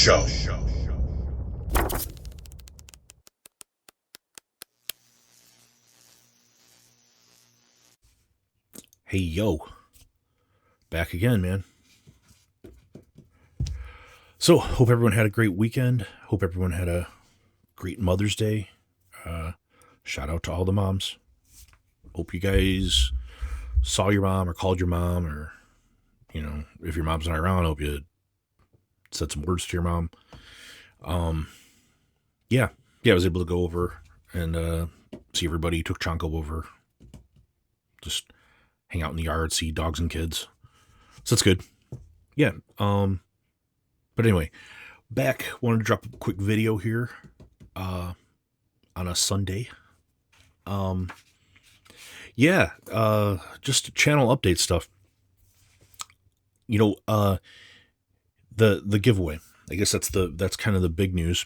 Show. Hey, yo. Back again, man. So, hope everyone had a great weekend. Hope everyone had a great Mother's Day. Shout out to all the moms. Hope you guys saw your mom or called your mom, or, you know, if your mom's not around, hope you said some words to your mom. Yeah, I was able to go over and see everybody. Took Chonko over. Just hang out in the yard, see dogs and kids. So that's good. Yeah. But anyway, back. Wanted to drop a quick video here on a Sunday. Just channel update stuff. You know, the giveaway. I guess that's kind of the big news.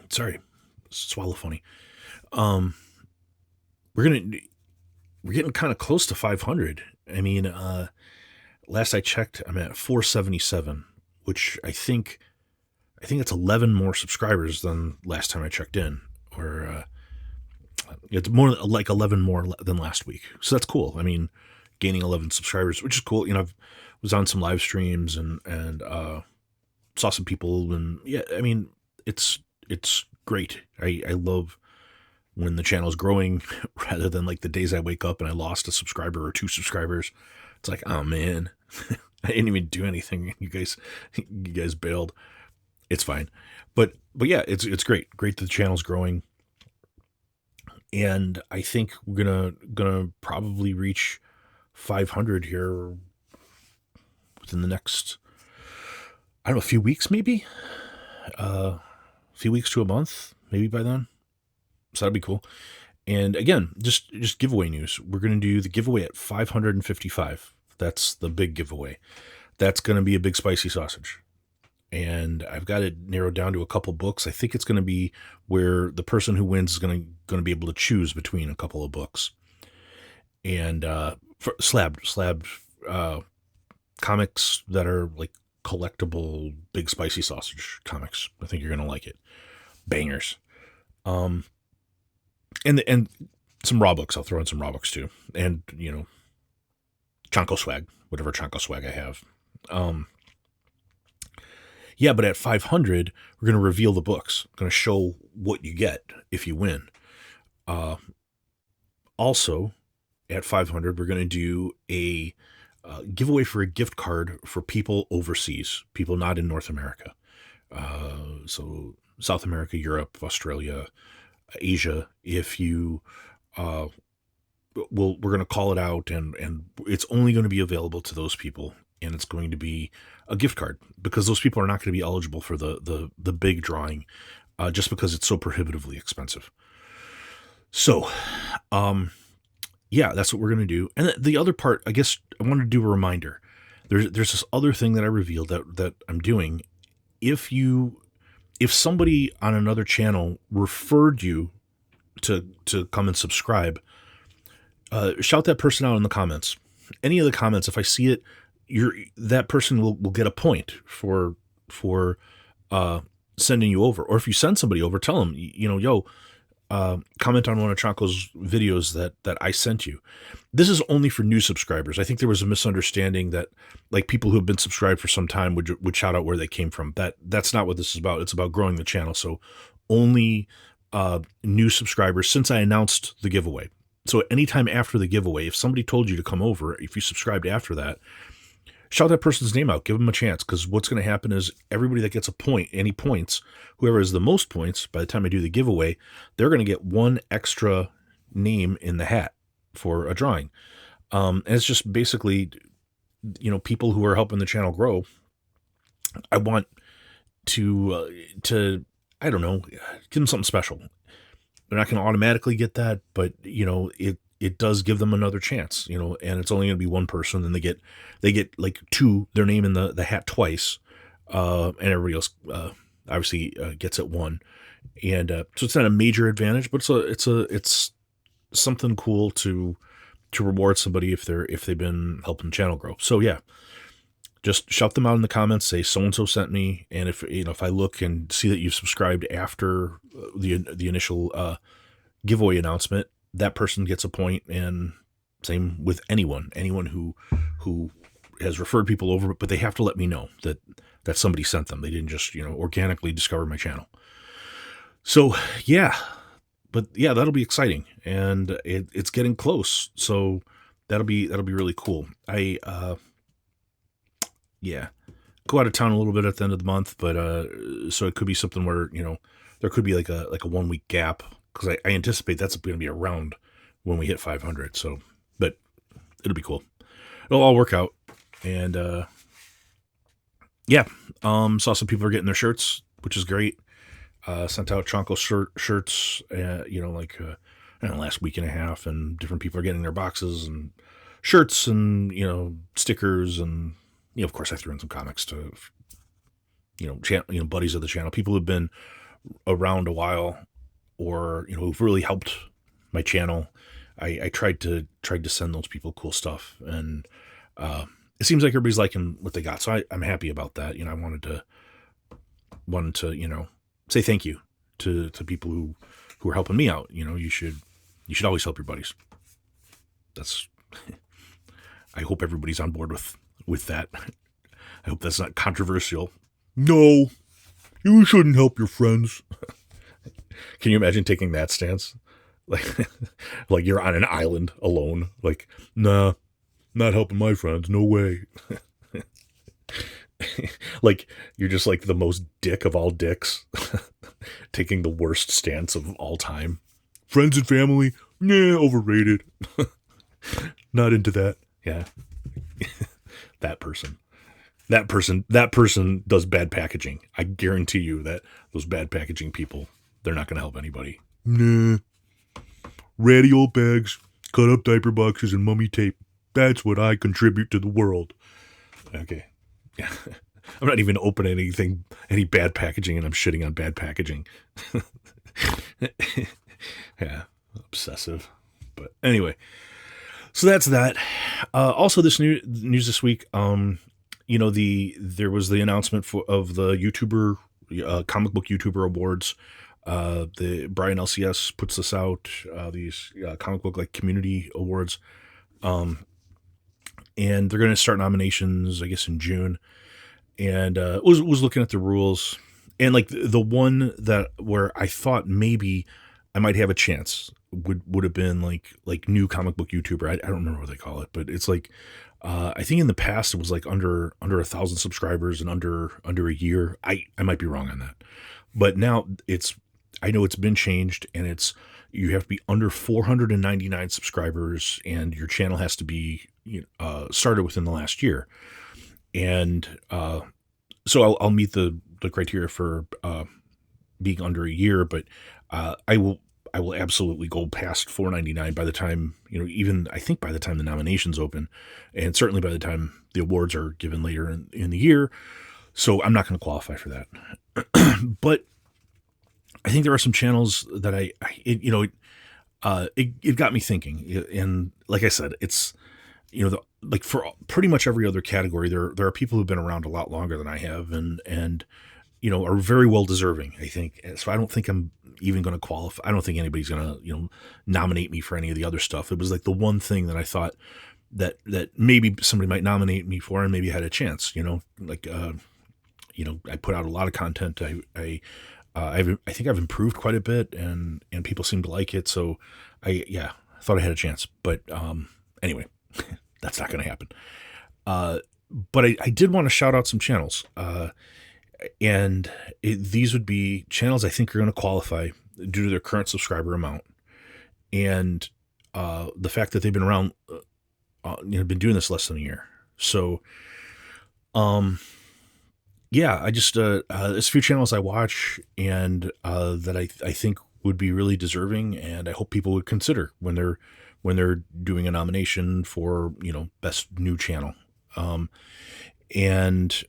Sorry, swallow funny. We're getting kind of close to 500. I mean, last I checked, I'm at 477, which I think it's 11 more subscribers than last time I checked in, or it's more like 11 more than last week. So that's cool. I mean, gaining 11 subscribers, which is cool. You know, I was on some live streams and saw some people, and yeah, I mean, it's great. I love when the channel is growing rather than like the days I wake up and I lost a subscriber or 2 subscribers. It's like, oh man, I didn't even do anything. You guys bailed. It's fine. But yeah, it's great. Great that the channel's growing. And I think we're gonna probably reach 500 here within the next, I don't know, a few weeks maybe. A few weeks to a month, maybe by then. So that'd be cool. And again, just giveaway news. We're going to do the giveaway at 555. That's the big giveaway. That's going to be a big spicy sausage. And I've got it narrowed down to a couple books. I think it's going to be where the person who wins is going to be able to choose between a couple of books. And for slab comics that are like collectible big spicy sausage comics. I think you're going to like it. Bangers. And some raw books. I'll throw in some raw books too. And, you know, Chonko swag, whatever Chonko swag I have. Yeah, but at 500, we're going to reveal the books. Going to show what you get if you win. Also, at 500, we're going to do a giveaway for a gift card for people overseas, people not in North America. So South America, Europe, Australia, Asia. If you, we're going to call it out, and it's only going to be available to those people, and it's going to be a gift card because those people are not going to be eligible for the big drawing, just because it's so prohibitively expensive. So, yeah, that's what we're going to do. And the other part, I guess I wanted to do a reminder. There's this other thing that I revealed that I'm doing. If somebody on another channel referred you to come and subscribe, shout that person out in the comments. Any of the comments, if I see it, that person will get a point for sending you over. Or if you send somebody over, tell them, comment on one of Chonko's videos that I sent you. This is only for new subscribers. I think there was a misunderstanding that like people who have been subscribed for some time would shout out where they came from. That's not what this is about. It's about growing the channel. So only new subscribers since I announced the giveaway. So anytime after the giveaway, if somebody told you to come over, if you subscribed after that, shout that person's name out. Give them a chance, because what's going to happen is everybody that gets any points, whoever has the most points, by the time I do the giveaway, they're going to get one extra name in the hat for a drawing. And it's just basically, people who are helping the channel grow. I want to I don't know, give them something special. They're not going to automatically get that, but it does give them another chance, and it's only going to be one person, and they get like their name in the hat twice, and everybody else obviously gets it one, and so it's not a major advantage, but it's something cool to reward somebody if they've been helping the channel grow. So yeah, just shout them out in the comments, say so-and-so sent me. And if I look and see that you've subscribed after the initial giveaway announcement, that person gets a point. And same with anyone who has referred people over, but they have to let me know that somebody sent them. They didn't just, organically discover my channel. So yeah, but yeah, that'll be exciting, and it's getting close. So that'll be really cool. Yeah, go out of town a little bit at the end of the month, but so it could be something where there could be like a 1 week gap, because I anticipate that's going to be around when we hit 500. So, but it'll be cool. It'll all work out, and yeah, saw some people are getting their shirts, which is great. Sent out Chonko shirts, last week and a half, and different people are getting their boxes and shirts and, stickers. And, of course I threw in some comics to, buddies of the channel, people who've been around a while, or, who've really helped my channel. I tried to send those people cool stuff, and, it seems like everybody's liking what they got. So I'm happy about that. I wanted to, say thank you to people who are helping me out. You should always help your buddies. That's, I hope everybody's on board with that. I hope that's not controversial. No, you shouldn't help your friends. Can you imagine taking that stance? Like you're on an island alone. Like, nah, not helping my friends. No way. Like you're just like the most dick of all dicks, taking the worst stance of all time. Friends and family, nah, overrated. Not into that. Yeah. That person does bad packaging. I guarantee you that those bad packaging people, they're not going to help anybody. Nah. Ratty old bags, cut up diaper boxes, and mummy tape. That's what I contribute to the world. Okay. Yeah. I'm not even opening any bad packaging, and I'm shitting on bad packaging. Yeah. Obsessive. But anyway, so that's that. Also, this news this week, there was the announcement of the YouTuber, comic book YouTuber awards. The Brian LCS puts this out, these comic book community awards. And they're going to start nominations, I guess, in June. And was looking at the rules, and the one where I thought maybe I might have a chance would have been like new comic book YouTuber. I don't remember what they call it, but it's I think in the past it was under 1,000 subscribers and under a year. I might be wrong on that, but now I know it's been changed, and you have to be under 499 subscribers, and your channel has to be started within the last year. And so I'll meet the criteria for being under a year, but I will absolutely go past 499 by the time, even I think by the time the nominations open, and certainly by the time the awards are given later in the year. So I'm not going to qualify for that. But I think there are some channels that it got me thinking. And like I said, it's, for pretty much every other category, there are people who've been around a lot longer than I have, and are very well deserving, I think. So I don't think I'm even going to qualify. I don't think anybody's going to, nominate me for any of the other stuff. It was the one thing that I thought that maybe somebody might nominate me for, and maybe I had a chance, I put out a lot of content. I think I've improved quite a bit, and people seem to like it. So I thought I had a chance, but anyway, that's not going to happen. But I did want to shout out some channels, and these would be channels I think are going to qualify due to their current subscriber amount, and the fact that they've been around, been doing this less than a year. So, I just there's a few channels I watch, and that I think would be really deserving, and I hope people would consider when they're doing a nomination for best new channel. And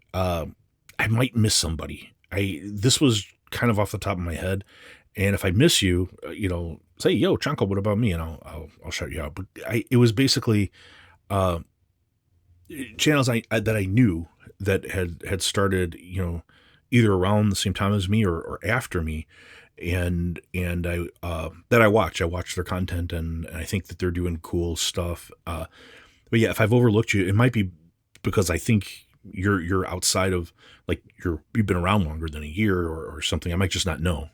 I might miss somebody. This was kind of off the top of my head, and if I miss you, say, yo, Chonko, what about me? And I'll shout you out. But it was basically channels that I knew that had started, either around the same time as me or after me, and I that I watch. I watch their content, and I think that they're doing cool stuff. But yeah, if I've overlooked you, it might be because I think you're outside of, like, you've been around longer than a year or something. I might just not know.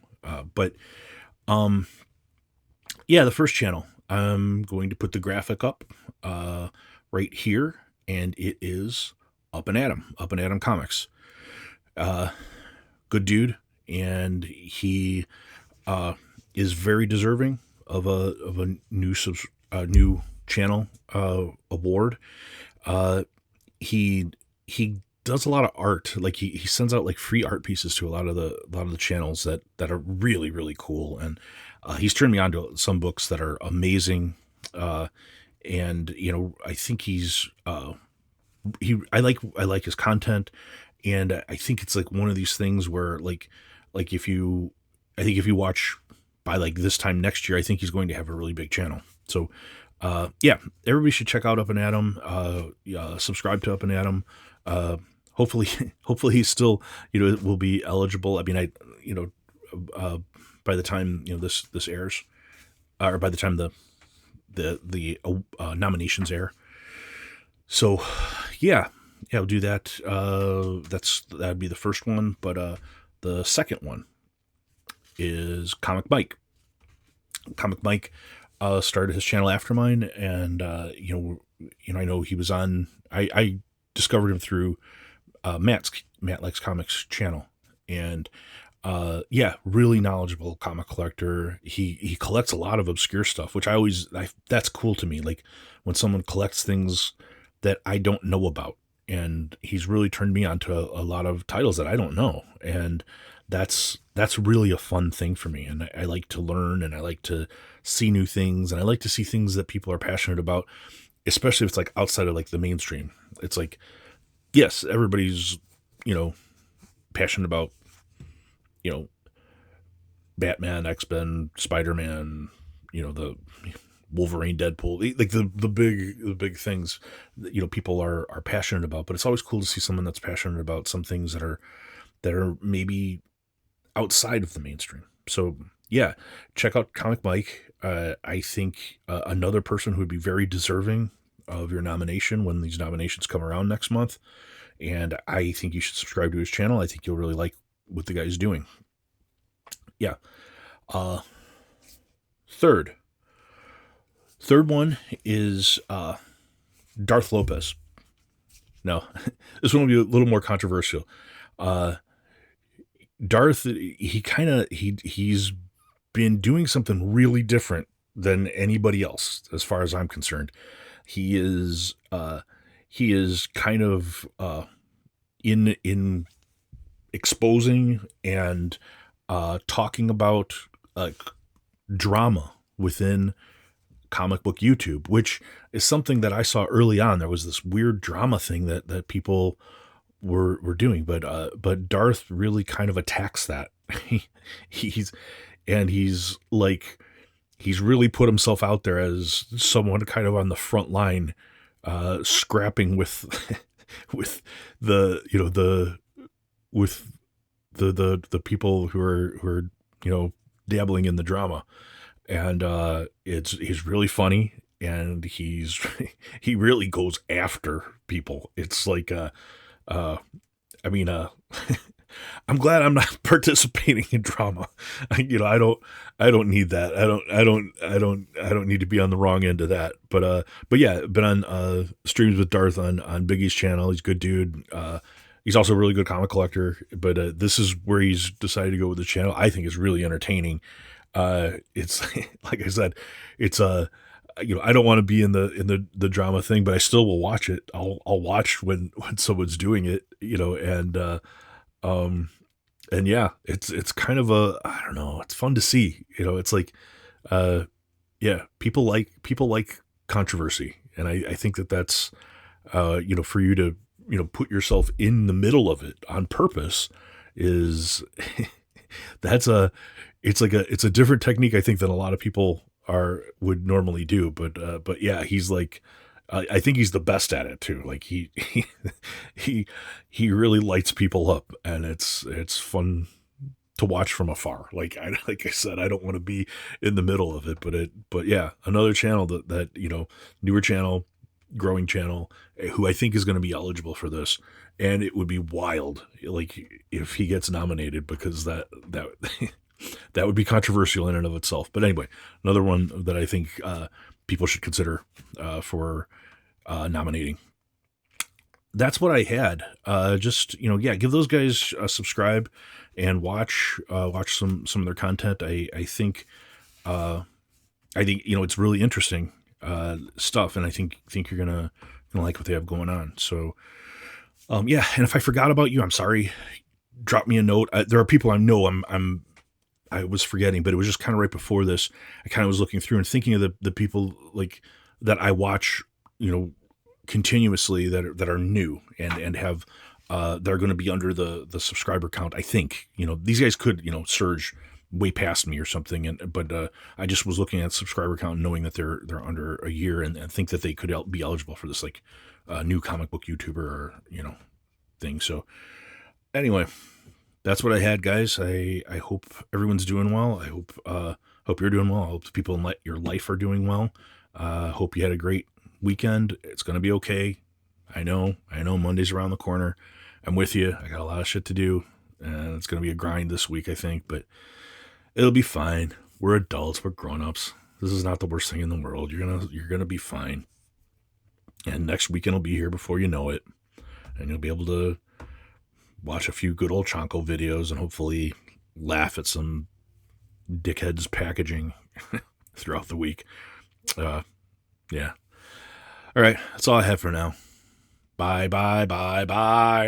But um, yeah, the first channel. I'm going to put the graphic up right here, and it is Up and Atom Comics. Uh, Good dude, and he is very deserving of a new channel award. Uh, he does a lot of art. Like, he sends out like free art pieces to a lot of the channels that are really really cool, and he's turned me on to some books that are amazing. And I think I like his content, and I think it's like one of these things where, like if you I think if you watch by like this time next year, I think he's going to have a really big channel. So yeah, everybody should check out Up and Atom. Subscribe to Up and Atom. Hopefully hopefully he's still, will be eligible. I mean, uh, by the time this airs, or by the time the nominations air. So yeah, I'll do that. That'd be the first one, but the second one is Comic Mike. Comic Mike started his channel after mine, and I know he was on. I discovered him through Matt Likes Comics channel, and yeah, really knowledgeable comic collector. He collects a lot of obscure stuff, which that's cool to me. Like, when someone collects things that I don't know about, and he's really turned me on to a lot of titles that I don't know, and that's really a fun thing for me. And I like to learn, and I like to see new things, and I like to see things that people are passionate about, especially if it's like outside of like the mainstream. It's like, yes, everybody's passionate about Batman, X-Men, Spider-Man, the Wolverine, Deadpool, like the big things that people are passionate about. But it's always cool to see someone that's passionate about some things that are maybe outside of the mainstream. So yeah, check out Comic Mike. I think another person who would be very deserving of your nomination when these nominations come around next month, and I think you should subscribe to his channel. I think you'll really like what the guy's doing. Yeah. Third one is Darth Lopez. Now, this one will be a little more controversial. Darth, he's been doing something really different than anybody else, as far as I'm concerned. He is kind of in exposing and talking about drama within comic book YouTube, which is something that I saw early on. There was this weird drama thing that people were doing, but Darth really kind of attacks that. he's really put himself out there as someone kind of on the front line, scrapping with with the people who are dabbling in the drama, and he's really funny, and he really goes after people. It's like I'm glad I'm not participating in drama. I don't need that. I don't need to be on the wrong end of that. But yeah, been on streams with Darth on Biggie's channel. He's a good dude. He's also a really good comic collector, but this is where he's decided to go with the channel. I think is really entertaining. It's like I said, it's I don't want to be in the drama thing, but I still will watch it. I'll watch when someone's doing it, and yeah, it's kind of I don't know, it's fun to see. It's like yeah, people like controversy, and I think that's for you to put yourself in the middle of it on purpose is it's a different technique, I think, than a lot of people would normally do. But yeah, he's like I think he's the best at it too. Like he he really lights people up, and it's fun to watch from afar. Like I said, I don't want to be in the middle of it, but yeah, another channel that newer channel, growing channel, who I think is going to be eligible for this, and it would be wild like if he gets nominated, because that that would be controversial in and of itself. But anyway, another one that I think people should consider for nominating. That's what I had. Just yeah, give those guys a subscribe and watch some of their content. I think it's really interesting stuff, and I think you're gonna like what they have going on. So yeah, and if I forgot about you, I'm sorry. Drop me a note. There are people I know I was forgetting, but it was just kind of right before this. I kind of was looking through and thinking of the people like that I watch, continuously, that are new and have that are going to be under the subscriber count. I think these guys could surge way past me or something, but I just was looking at subscriber count, knowing that they're under a year, and think that they could be eligible for this, like new comic book YouTuber or thing. So anyway, that's what I had, guys. I hope everyone's doing well. I hope you're doing well. I hope the people in your life are doing well. Hope you had a great weekend. It's going to be okay. I know Monday's around the corner. I'm with you. I got a lot of shit to do, and it's going to be a grind this week, I think, but it'll be fine. We're adults. We're grown-ups. This is not the worst thing in the world. You're gonna be fine. And next weekend will be here before you know it, and you'll be able to watch a few good old Chonko videos and hopefully laugh at some dickheads packaging throughout the week. Yeah. All right. That's all I have for now. Bye, bye, bye, bye.